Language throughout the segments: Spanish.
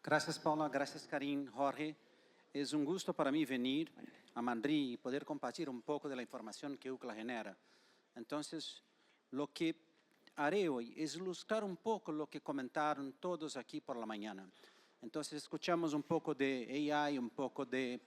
Gracias, Paula. Gracias, Karim, Jorge. Es un gusto para mí venir a Madrid y poder compartir un poco de la información que UCLA genera. Entonces, lo que haré hoy es ilustrar un poco lo que comentaron todos aquí por la mañana. Entonces, escuchamos un poco de AI, un poco de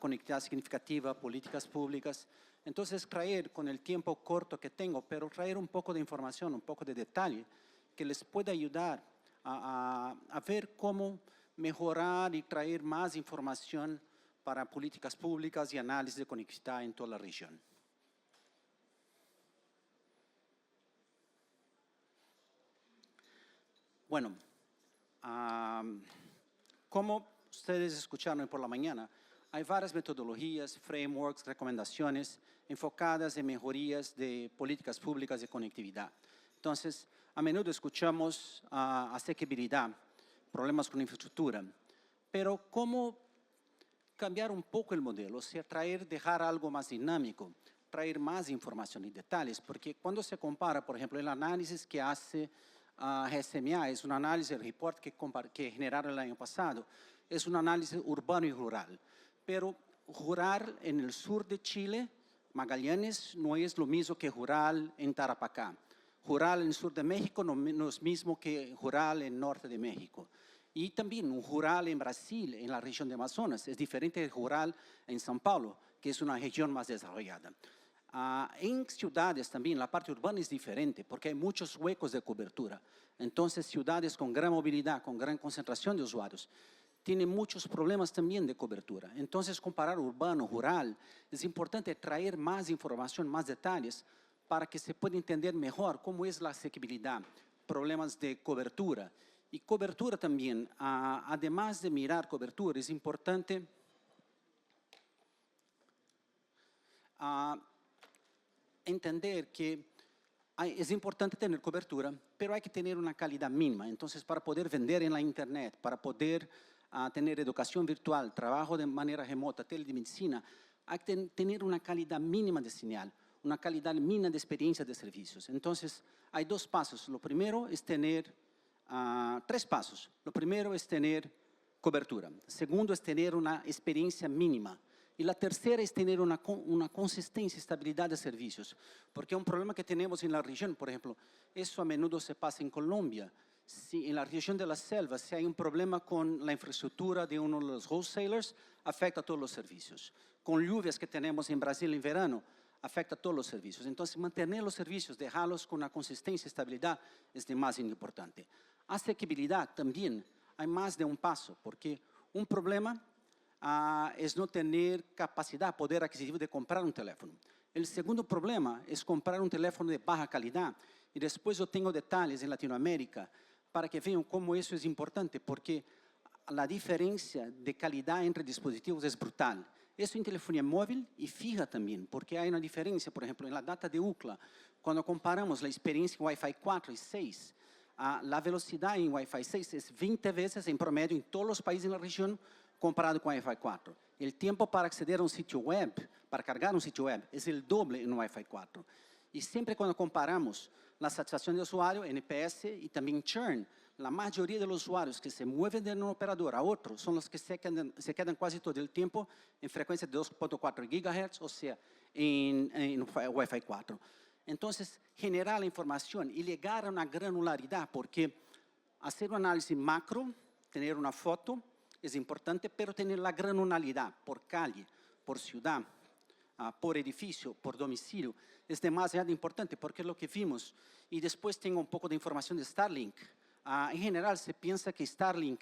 conectividad significativa, políticas públicas. Entonces, traer con el tiempo corto que tengo, pero traer un poco de información, un poco de detalle que les pueda ayudar a ver cómo mejorar y traer más información para políticas públicas y análisis de conectividad en toda la región. Bueno, como ustedes escucharon por la mañana, hay varias metodologías, frameworks, recomendaciones enfocadas en mejorías de políticas públicas de conectividad. Entonces, a menudo escuchamos asequibilidad, problemas con infraestructura, pero ¿cómo cambiar un poco el modelo? O sea, dejar algo más dinámico, traer más información y detalles, porque cuando se compara, por ejemplo, el análisis que hace GSMA, es un análisis, el report que generaron el año pasado, es un análisis urbano y rural, pero rural en el sur de Chile, Magallanes, no es lo mismo que rural en Tarapacá. Rural en el sur de México no es mismo que rural en el norte de México. Y también un rural en Brasil, en la región de Amazonas, es diferente del rural en São Paulo, que es una región más desarrollada. En ciudades también la parte urbana es diferente porque hay muchos huecos de cobertura. Entonces ciudades con gran movilidad, con gran concentración de usuarios, tienen muchos problemas también de cobertura. Entonces comparar urbano, rural, es importante traer más información, más detalles para que se pueda entender mejor cómo es la asequibilidad, problemas de cobertura. Y cobertura también, además de mirar cobertura, es importante entender que es importante tener cobertura, pero hay que tener una calidad mínima. Entonces, para poder vender en la internet, para poder tener educación virtual, trabajo de manera remota, telemedicina, hay que tener una calidad mínima de señal, una calidad mínima de experiencia de servicios. Entonces, hay dos pasos. Lo primero es tener, tres pasos. Lo primero es tener cobertura. Segundo es tener una experiencia mínima. Y la tercera es tener una consistencia y estabilidad de servicios. Porque un problema que tenemos en la región, por ejemplo, eso a menudo se pasa en Colombia. Si en la región de la selva, si hay un problema con la infraestructura de uno de los wholesalers, afecta a todos los servicios. Con lluvias que tenemos en Brasil en verano, afecta a todos los servicios. Entonces, mantener los servicios, dejarlos con una consistencia y estabilidad es de más importante. Asequibilidad también, hay más de un paso, porque un problema es no tener capacidad, poder adquisitivo de comprar un teléfono. El segundo problema es comprar un teléfono de baja calidad. Y después yo tengo detalles en Latinoamérica para que vean cómo eso es importante, porque la diferencia de calidad entre dispositivos es brutal. Eso en telefonía móvil y fija también, porque hay una diferencia, por ejemplo, en la data de UCLA, cuando comparamos la experiencia en Wi-Fi 4 y 6, la velocidad en Wi-Fi 6 es 20 veces en promedio en todos los países en la región comparado con Wi-Fi 4. El tiempo para acceder a un sitio web, para cargar un sitio web, es el doble en Wi-Fi 4. Y siempre cuando comparamos la satisfacción de usuario, NPS y también churn, la mayoría de los usuarios que se mueven de un operador a otro son los que se quedan casi todo el tiempo en frecuencia de 2.4 GHz, o sea, en Wi-Fi 4. Entonces, generar la información y llegar a una granularidad, porque hacer un análisis macro, tener una foto, es importante, pero tener la granularidad por calle, por ciudad, por edificio, por domicilio, es demasiado importante porque es lo que vimos. Y después tengo un poco de información de Starlink. En general se piensa que Starlink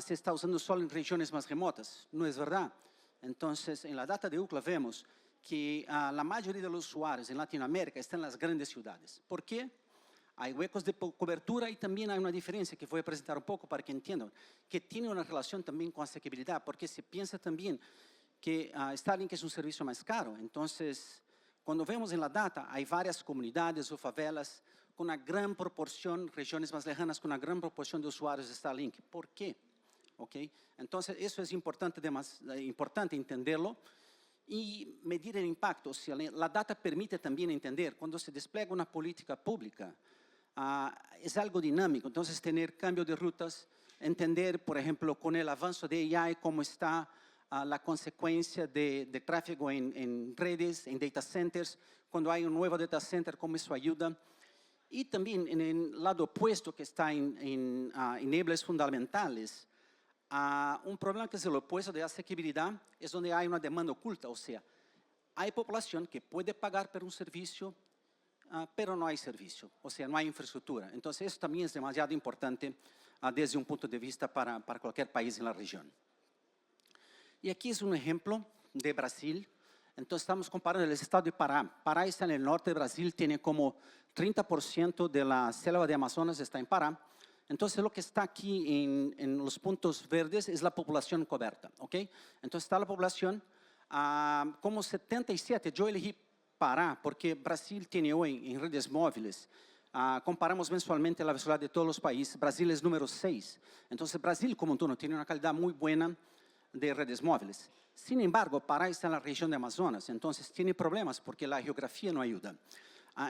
se está usando solo en regiones más remotas. No es verdad. Entonces, en la data de UCLA vemos que la mayoría de los usuarios en Latinoamérica están en las grandes ciudades. ¿Por qué? Hay huecos de cobertura y también hay una diferencia que voy a presentar un poco para que entiendan, que tiene una relación también con asequibilidad, porque se piensa también que Starlink es un servicio más caro. Entonces, cuando vemos en la data, hay varias comunidades o favelas con una gran proporción, regiones más lejanas con una gran proporción de usuarios de Starlink. ¿Por qué? ¿Okay? Entonces, eso es importante entenderlo y medir el impacto. O sea, la data permite también entender cuando se despliega una política pública. Es algo dinámico, entonces tener cambio de rutas, entender, por ejemplo, con el avance de AI, cómo está la consecuencia de tráfico en redes, en data centers, cuando hay un nuevo data center, cómo eso ayuda. Y también en el lado opuesto, que está en enablers fundamentales, un problema que es el opuesto de asequibilidad, es donde hay una demanda oculta, o sea, hay población que puede pagar por un servicio, pero no hay servicio, o sea, no hay infraestructura. Entonces, eso también es demasiado importante desde un punto de vista para cualquier país en la región. Y aquí es un ejemplo de Brasil. Entonces, estamos comparando el estado de Pará. Pará está en el norte de Brasil, tiene como 30% de la selva de Amazonas está en Pará. Entonces, lo que está aquí en los puntos verdes es la población coberta, ¿ok? Entonces, está la población como 77. Yo elegí Pará porque Brasil tiene hoy en redes móviles, comparamos mensualmente la velocidad de todos los países, Brasil es número 6. Entonces, Brasil como un todo tiene una calidad muy buena de redes móviles. Sin embargo, Pará está en la región de Amazonas, entonces tiene problemas porque la geografía no ayuda.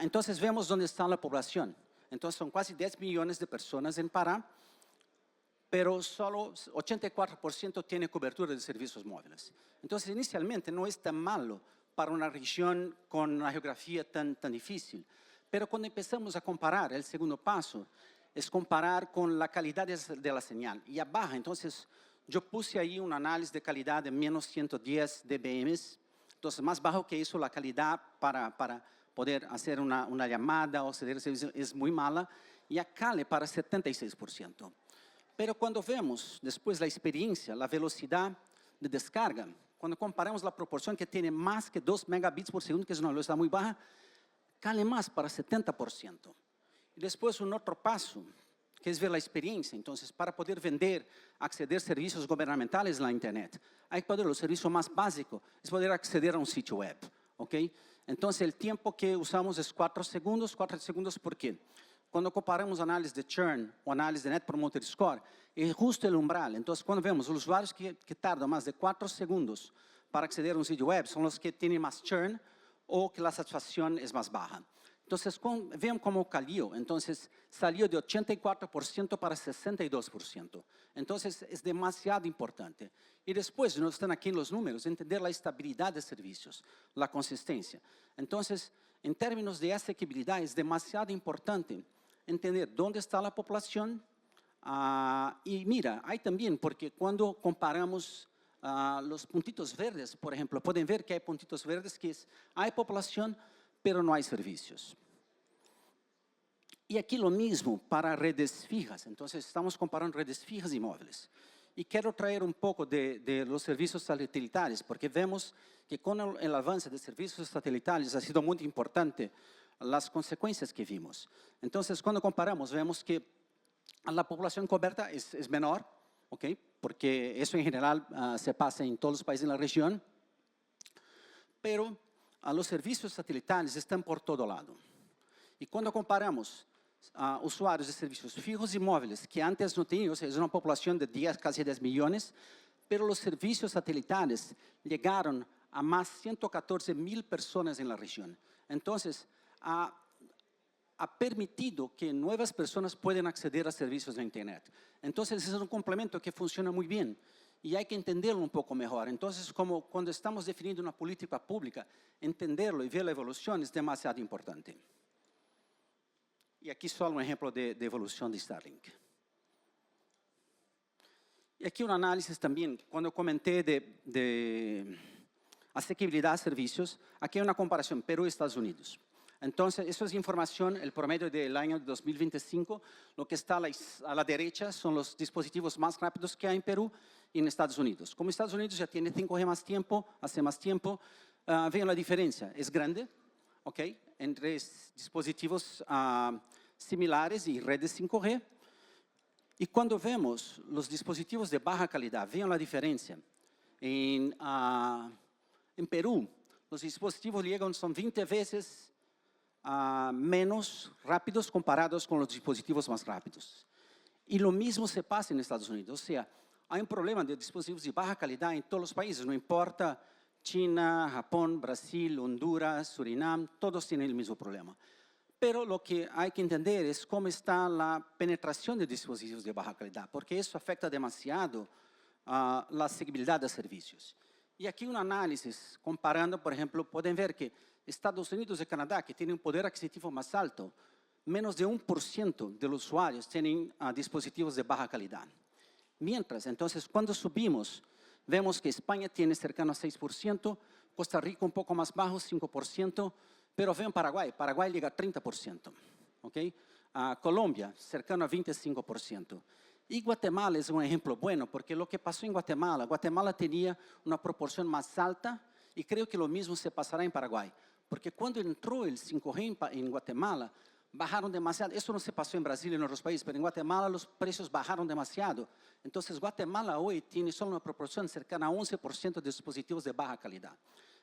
Entonces, vemos dónde está la población. Entonces, son casi 10 millones de personas en Pará, pero solo 84% tiene cobertura de servicios móviles. Entonces, inicialmente no es tan malo para una región con una geografía tan difícil. Pero cuando empezamos a comparar, el segundo paso es comparar con la calidad de la señal. Y a baja, entonces, yo puse ahí un análisis de calidad de menos 110 dBm. Entonces, más bajo que eso, la calidad para poder hacer una llamada o acceder al servicio es muy mala. Y acá le para 76%. Pero cuando vemos después la experiencia, la velocidad de descarga, cuando comparamos la proporción que tiene más que 2 megabits por segundo, que es una velocidad muy baja, cae más para 70%. Y después un otro paso, que es ver la experiencia. Entonces, para poder vender, acceder a servicios gubernamentales en la Internet, hay que poder, el servicio más básico es poder acceder a un sitio web, ¿ok? Entonces, el tiempo que usamos es 4 segundos. 4 segundos, ¿por qué? Cuando comparamos análisis de churn o análisis de Net Promoter Score, es justo el umbral. Entonces, cuando vemos los usuarios que tardan más de 4 segundos para acceder a un sitio web, son los que tienen más churn o que la satisfacción es más baja. Entonces, vean cómo cayó. Entonces, salió de 84% para 62%. Entonces, es demasiado importante. Y después, no están aquí en los números, entender la estabilidad de servicios, la consistencia. Entonces, en términos de asequibilidad, es demasiado importante entender dónde está la población. Y mira, hay también, porque cuando comparamos los puntitos verdes, por ejemplo, pueden ver que hay puntitos verdes que hay población, pero no hay servicios. Y aquí lo mismo para redes fijas. Entonces, estamos comparando redes fijas y móviles. Y quiero traer un poco de los servicios satelitales, porque vemos que con el avance de servicios satelitales ha sido muy importante las consecuencias que vimos. Entonces, cuando comparamos, vemos que la población coberta es menor, ¿okay? Porque eso en general se pasa en todos los países de la región, pero los servicios satelitales están por todo lado. Y cuando comparamos usuarios de servicios fijos y móviles, que antes no tenían, o sea, es una población de casi 10 millones, pero los servicios satelitales llegaron a más 114,000 personas en la región. Entonces, ha permitido que nuevas personas puedan acceder a servicios de Internet. Entonces, es un complemento que funciona muy bien y hay que entenderlo un poco mejor. Entonces, como cuando estamos definiendo una política pública, entenderlo y ver la evolución es demasiado importante. Y aquí solo un ejemplo de evolución de Starlink. Y aquí un análisis también, cuando comenté de asequibilidad a servicios, aquí hay una comparación Perú y Estados Unidos. Entonces, eso es información, el promedio del año 2025, lo que está a la derecha son los dispositivos más rápidos que hay en Perú y en Estados Unidos. Como Estados Unidos ya tiene 5G más tiempo, hace más tiempo, vean la diferencia, es grande, ¿ok? Entre dispositivos similares y redes 5G. Y cuando vemos los dispositivos de baja calidad, vean la diferencia. En Perú, los dispositivos son 20 veces menos rápidos comparados con los dispositivos más rápidos. Y lo mismo se pasa en Estados Unidos. O sea, hay un problema de dispositivos de baja calidad en todos los países, no importa China, Japón, Brasil, Honduras, Surinam, todos tienen el mismo problema. Pero lo que hay que entender es cómo está la penetración de dispositivos de baja calidad, porque eso afecta demasiado la asequibilidad de servicios. Y aquí un análisis comparando, por ejemplo, pueden ver que Estados Unidos y Canadá, que tienen un poder adquisitivo más alto, menos de 1% de los usuarios tienen dispositivos de baja calidad. Mientras, entonces, cuando subimos, vemos que España tiene cercano a 6%, Costa Rica un poco más bajo, 5%, pero vean Paraguay, Paraguay llega a 30%, ¿ok? Colombia, cercano a 25%. Y Guatemala es un ejemplo bueno, porque lo que pasó en Guatemala, Guatemala tenía una proporción más alta y creo que lo mismo se pasará en Paraguay. Porque cuando entró el 5G en Guatemala, bajaron demasiado. Eso no se pasó en Brasil y en otros países, pero en Guatemala los precios bajaron demasiado. Entonces Guatemala hoy tiene solo una proporción cercana a 11% de dispositivos de baja calidad.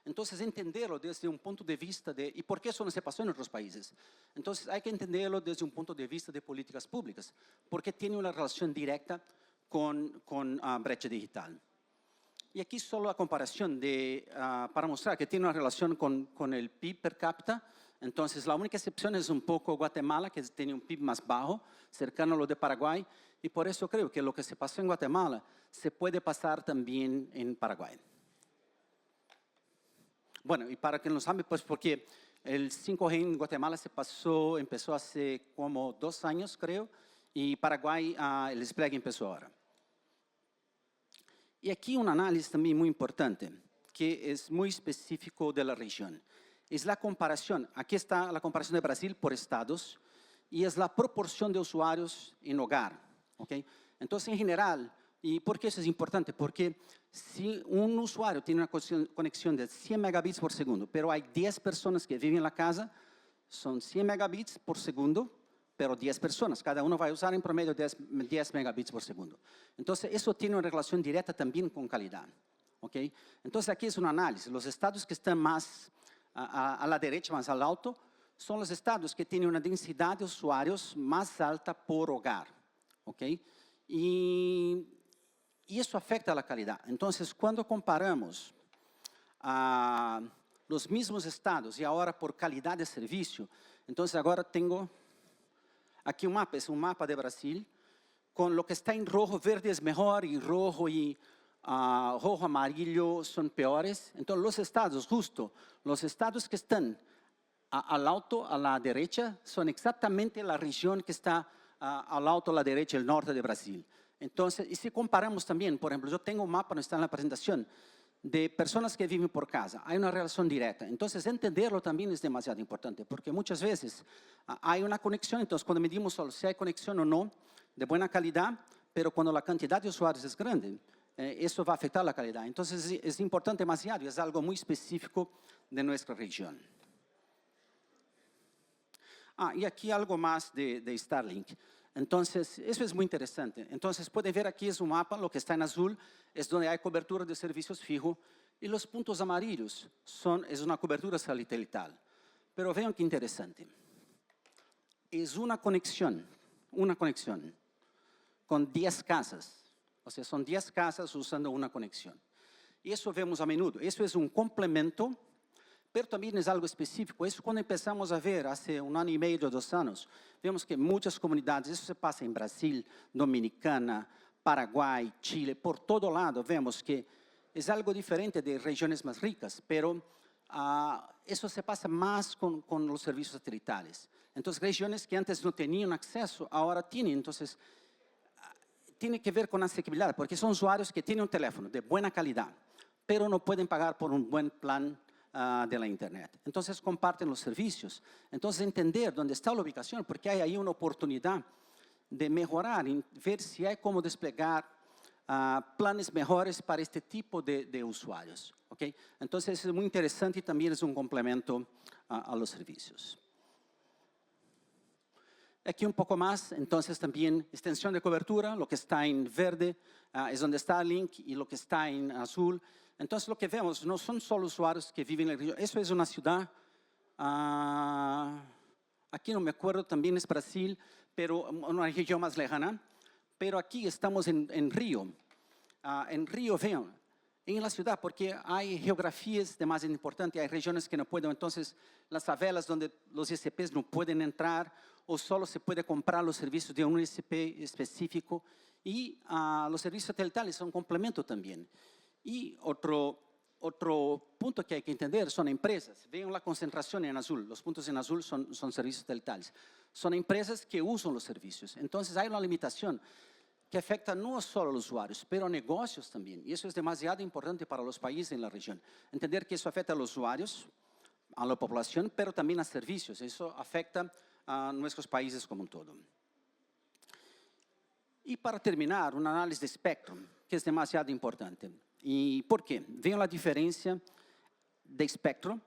Entonces, entenderlo desde un punto de vista de... ¿Y por qué eso no se pasó en otros países? Entonces, hay que entenderlo desde un punto de vista de políticas públicas, porque tiene una relación directa con brecha digital. Y aquí solo la comparación para mostrar que tiene una relación con el PIB per cápita. Entonces, la única excepción es un poco Guatemala, que tiene un PIB más bajo, cercano a lo de Paraguay, y por eso creo que lo que se pasó en Guatemala se puede pasar también en Paraguay. Bueno, y para que no sabe, pues porque el 5G en Guatemala empezó hace como 2 años, creo, y Paraguay el despliegue empezó ahora. Y aquí un análisis también muy importante, que es muy específico de la región. Es la comparación, aquí está la comparación de Brasil por estados, y es la proporción de usuarios en hogar, ¿ok? Entonces, en general, ¿y por qué eso es importante? Porque si un usuario tiene una conexión de 100 megabits por segundo, pero hay 10 personas que viven en la casa, son 100 megabits por segundo, pero 10 personas, cada uno va a usar en promedio 10 megabits por segundo. Entonces, eso tiene una relación directa también con calidad, ¿ok? Entonces, aquí es un análisis. Los estados que están más a la derecha, más al alto, son los estados que tienen una densidad de usuarios más alta por hogar, ¿ok? Y eso afecta a la calidad. Entonces, cuando comparamos los mismos estados y ahora por calidad de servicio, entonces ahora tengo aquí un mapa, es un mapa de Brasil, con lo que está en rojo, verde es mejor y rojo amarillo son peores. Entonces, los estados, justo, los estados que están al alto, a la derecha, son exactamente la región que está al alto, a la derecha, el norte de Brasil. Entonces, y si comparamos también, por ejemplo, yo tengo un mapa, no está en la presentación, de personas que viven por casa, hay una relación directa. Entonces, entenderlo también es demasiado importante, porque muchas veces hay una conexión, entonces cuando medimos solo si hay conexión o no, de buena calidad, pero cuando la cantidad de usuarios es grande, eso va a afectar la calidad. Entonces, es importante demasiado, es algo muy específico de nuestra región. Y aquí algo más de Starlink. Entonces, eso es muy interesante. Entonces, pueden ver aquí es un mapa, lo que está en azul es donde hay cobertura de servicios fijo y los puntos amarillos es una cobertura satelital. Pero vean qué interesante. Es una conexión con 10 casas. O sea, son 10 casas usando una conexión. Y eso vemos a menudo. Eso es un complemento, pero también es algo específico. Eso cuando empezamos a ver hace 1 año y medio, 2 años, vemos que muchas comunidades, eso se pasa en Brasil, Dominicana, Paraguay, Chile, por todo lado vemos que es algo diferente de regiones más ricas, pero eso se pasa más con los servicios satelitales. Entonces, regiones que antes no tenían acceso, ahora tienen. Entonces, tiene que ver con asequibilidad, porque son usuarios que tienen un teléfono de buena calidad, pero no pueden pagar por un buen plan de la internet. Entonces comparten los servicios. Entonces entender dónde está la ubicación, porque hay ahí una oportunidad de mejorar, y ver si hay cómo desplegar planes mejores para este tipo de usuarios. ¿Okay? Entonces es muy interesante y también es un complemento a los servicios. Aquí un poco más, entonces también extensión de cobertura, lo que está en verde es donde está el link y lo que está en azul. Entonces lo que vemos no son solo usuarios que viven en la región, eso es una ciudad, aquí no me acuerdo, también es Brasil, pero una región más lejana, pero aquí estamos en Río. En Río, vean, en la ciudad, porque hay geografías demasiado importantes, hay regiones que no pueden, entonces las favelas donde los ISPs no pueden entrar o solo se puede comprar los servicios de un ISP específico y los servicios satelitales son un complemento también. Y otro punto que hay que entender son empresas. Vean la concentración en azul, los puntos en azul son servicios satelitales. Son empresas que usan los servicios, entonces hay una limitación que afecta no solo a los usuarios, pero a negocios también. Y eso es demasiado importante para los países en la región. Entender que eso afecta a los usuarios, a la población, pero también a servicios. Eso afecta a nuestros países como un todo. Y para terminar, un análisis de espectro, que es demasiado importante. ¿Y por qué? Vean la diferencia de espectro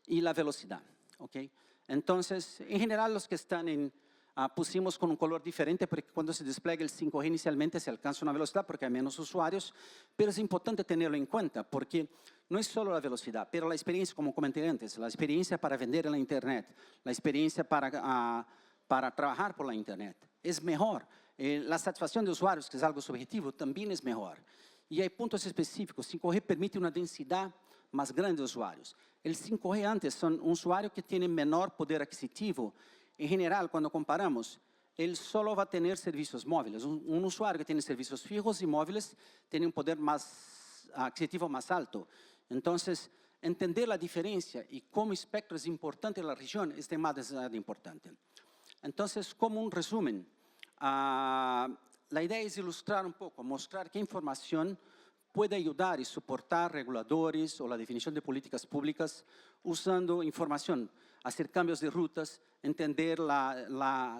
y la velocidad. ¿Okay? Entonces, en general, los que están en... pusimos con un color diferente porque cuando se despliega el 5G inicialmente se alcanza una velocidad porque hay menos usuarios, pero es importante tenerlo en cuenta porque no es solo la velocidad, pero la experiencia, como comenté antes, la experiencia para vender en la internet, la experiencia para trabajar por la internet es mejor. La satisfacción de usuarios, que es algo subjetivo, también es mejor. Y hay puntos específicos. 5G permite una densidad más grande de usuarios. El 5G antes son un usuario que tiene menor poder adquisitivo. En general, cuando comparamos, él solo va a tener servicios móviles. Un usuario que tiene servicios fijos y móviles tiene un poder más adquisitivo más alto. Entonces, entender la diferencia y cómo espectro es importante en la región es demasiado importante. Entonces, como un resumen, la idea es ilustrar un poco, mostrar qué información puede ayudar y soportar reguladores o la definición de políticas públicas usando información, hacer cambios de rutas, entender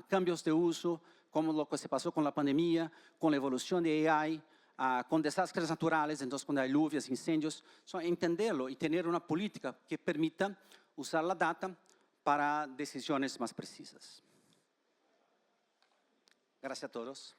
cambios de uso, como lo que se pasó con la pandemia, con la evolución de AI, con desastres naturales, entonces cuando hay lluvias, incendios, entenderlo y tener una política que permita usar la data para decisiones más precisas. Gracias a todos.